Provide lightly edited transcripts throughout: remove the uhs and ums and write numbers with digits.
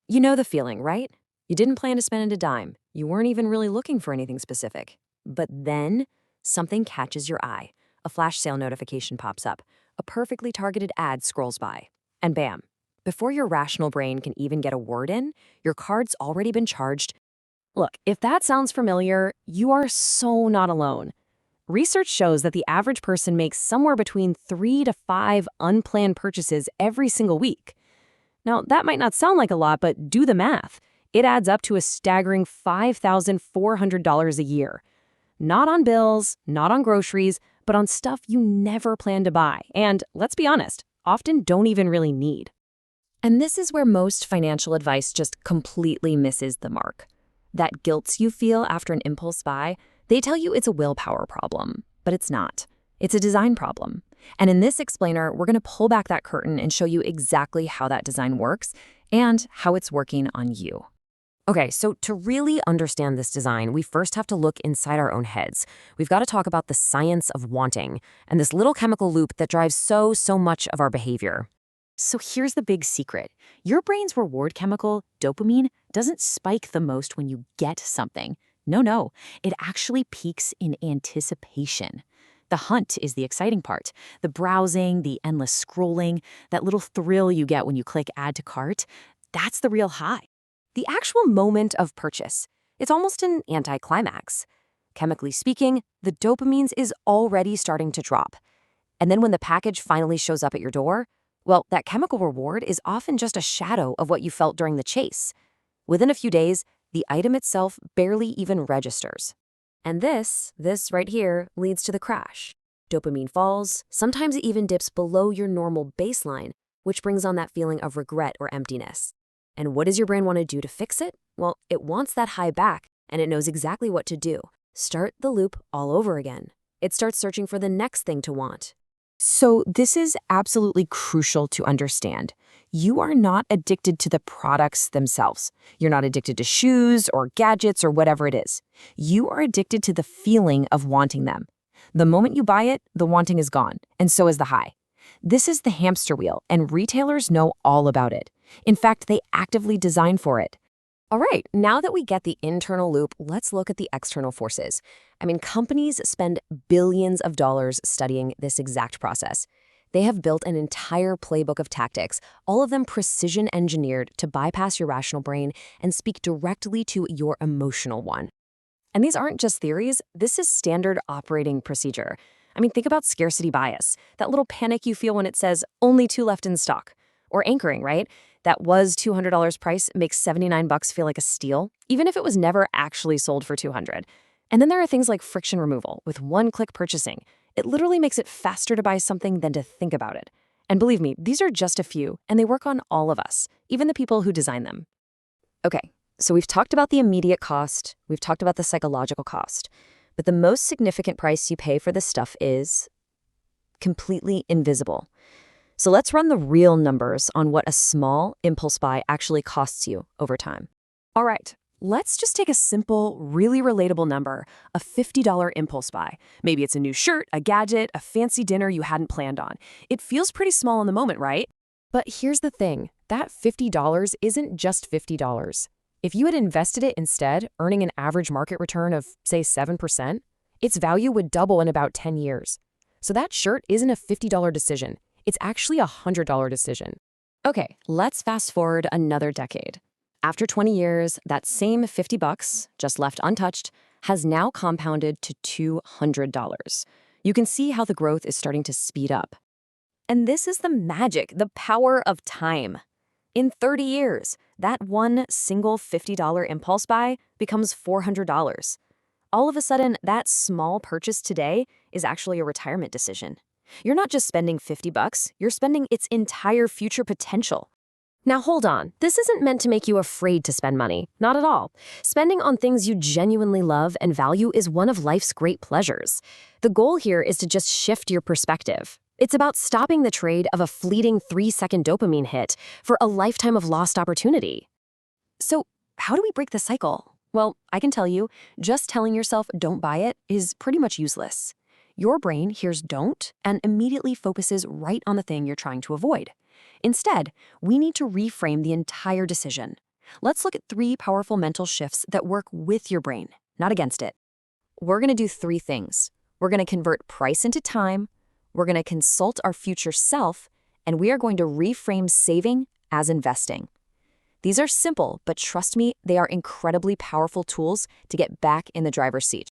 You know the feeling, right? You didn't plan to spend a dime. You weren't even really looking for anything specific. But then something catches your eye. A flash sale notification pops up. A perfectly targeted ad scrolls by. And bam, before your rational brain can even get a word in, your card's already been charged. Look, if that sounds familiar, you are so not alone. Research shows that the average person makes somewhere between 3 to 5 unplanned purchases every single week. Now, that might not sound like a lot, but do the math. It adds up to a staggering $5,400 a year. Not on bills, not on groceries, but on stuff you never plan to buy. And let's be honest, often don't even really need. And this is where most financial advice just completely misses the mark. That guilt you feel after an impulse buy, they tell you it's a willpower problem, but it's not. It's a design problem. And in this explainer, we're going to pull back that curtain and show you exactly how that design works and how it's working on you. Okay, so to really understand this design, we first have to look inside our own heads. We've got to talk about the science of wanting and this little chemical loop that drives so much of our behavior. So here's the big secret. Your brain's reward chemical, dopamine, doesn't spike the most when you get something. No, it actually peaks in anticipation. The hunt is the exciting part. The browsing, the endless scrolling, that little thrill you get when you click add to cart, that's the real high. The actual moment of purchase, it's almost an anticlimax. Chemically speaking, the dopamine is already starting to drop. And then when the package finally shows up at your door, well, that chemical reward is often just a shadow of what you felt during the chase. Within a few days, the item itself barely even registers. And this right here leads to the crash. Dopamine falls, sometimes it even dips below your normal baseline, which brings on that feeling of regret or emptiness. And what does your brain want to do to fix it? Well, it wants that high back, and it knows exactly what to do. Start the loop all over again. It starts searching for the next thing to want. So this is absolutely crucial to understand. You are not addicted to the products themselves. You're not addicted to shoes or gadgets or whatever it is. You are addicted to the feeling of wanting them. The moment you buy it, the wanting is gone, and so is the high. This is the hamster wheel, and retailers know all about it. In fact, they actively design for it. All right, now that we get the internal loop, let's look at the external forces. Companies spend billions of dollars studying this exact process. They have built an entire playbook of tactics, all of them precision engineered to bypass your rational brain and speak directly to your emotional one. And these aren't just theories, this is standard operating procedure. Think about scarcity bias, that little panic you feel when it says only 2 left in stock. Or anchoring, right? That was $200 price makes $79 feel like a steal, even if it was never actually sold for $200. And then there are things like friction removal with one-click purchasing. It literally makes it faster to buy something than to think about it. And believe me, these are just a few, and they work on all of us, even the people who design them. Okay, so we've talked about the immediate cost, we've talked about the psychological cost, but the most significant price you pay for this stuff is completely invisible. So let's run the real numbers on what a small impulse buy actually costs you over time. All right, let's just take a simple, really relatable number, a $50 impulse buy. Maybe it's a new shirt, a gadget, a fancy dinner you hadn't planned on. It feels pretty small in the moment, right? But here's the thing, that $50 isn't just $50. If you had invested it instead, earning an average market return of, say, 7%, its value would double in about 10 years. So that shirt isn't a $50 decision. It's actually a $100 decision. Okay, let's fast forward another decade. After 20 years, that same $50, just left untouched, has now compounded to $200. You can see how the growth is starting to speed up. And this is the magic, the power of time. In 30 years, that one single $50 impulse buy becomes $400. All of a sudden, that small purchase today is actually a retirement decision. You're not just spending $50, you're spending its entire future potential. Now hold on, this isn't meant to make you afraid to spend money, not at all. Spending on things you genuinely love and value is one of life's great pleasures. The goal here is to just shift your perspective. It's about stopping the trade of a fleeting 3-second dopamine hit for a lifetime of lost opportunity. So how do we break the cycle? Well, I can tell you, just telling yourself don't buy it is pretty much useless. Your brain hears don't and immediately focuses right on the thing you're trying to avoid. Instead, we need to reframe the entire decision. Let's look at 3 powerful mental shifts that work with your brain, not against it. We're going to do 3 things. We're going to convert price into time, we're going to consult our future self, and we are going to reframe saving as investing. These are simple, but trust me, they are incredibly powerful tools to get back in the driver's seat.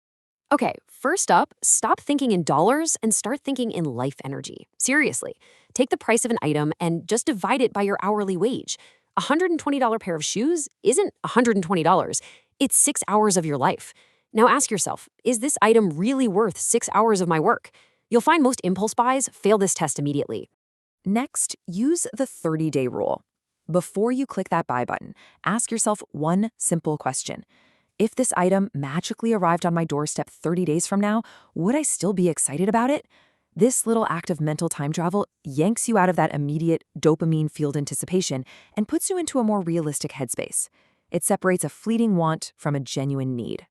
Okay, first up, stop thinking in dollars and start thinking in life energy. Seriously, take the price of an item and just divide it by your hourly wage. A $120 pair of shoes isn't $120. It's 6 hours of your life. Now ask yourself, is this item really worth 6 hours of my work? You'll find most impulse buys fail this test immediately. Next, use the 30-day rule. Before you click that buy button, ask yourself one simple question. If this item magically arrived on my doorstep 30 days from now, would I still be excited about it? This little act of mental time travel yanks you out of that immediate dopamine-fueled anticipation and puts you into a more realistic headspace. It separates a fleeting want from a genuine need.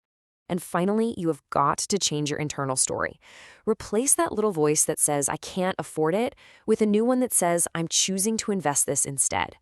And finally, you have got to change your internal story. Replace that little voice that says, I can't afford it, with a new one that says, I'm choosing to invest this instead.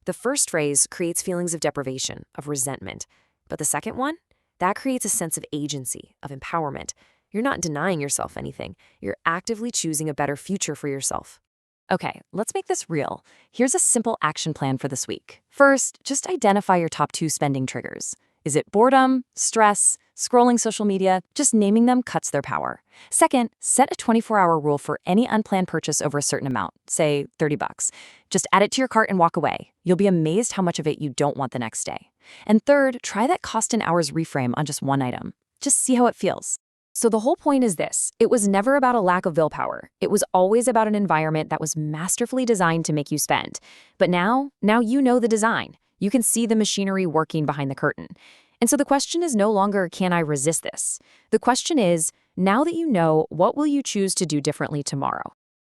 The first phrase creates feelings of deprivation, of resentment. But the second one? That creates a sense of agency, of empowerment. You're not denying yourself anything. You're actively choosing a better future for yourself. Okay, let's make this real. Here's a simple action plan for this week. First, just identify your top 2 spending triggers. Is it boredom, stress, scrolling social media? Just naming them cuts their power. Second, set a 24-hour rule for any unplanned purchase over a certain amount, say $30. Just add it to your cart and walk away. You'll be amazed how much of it you don't want the next day. And third, try that cost in hours reframe on just one item. Just see how it feels. So the whole point is this. It was never about a lack of willpower. It was always about an environment that was masterfully designed to make you spend. But now you know the design. You can see the machinery working behind the curtain. And so the question is no longer, can I resist this? The question is, now that you know, what will you choose to do differently tomorrow?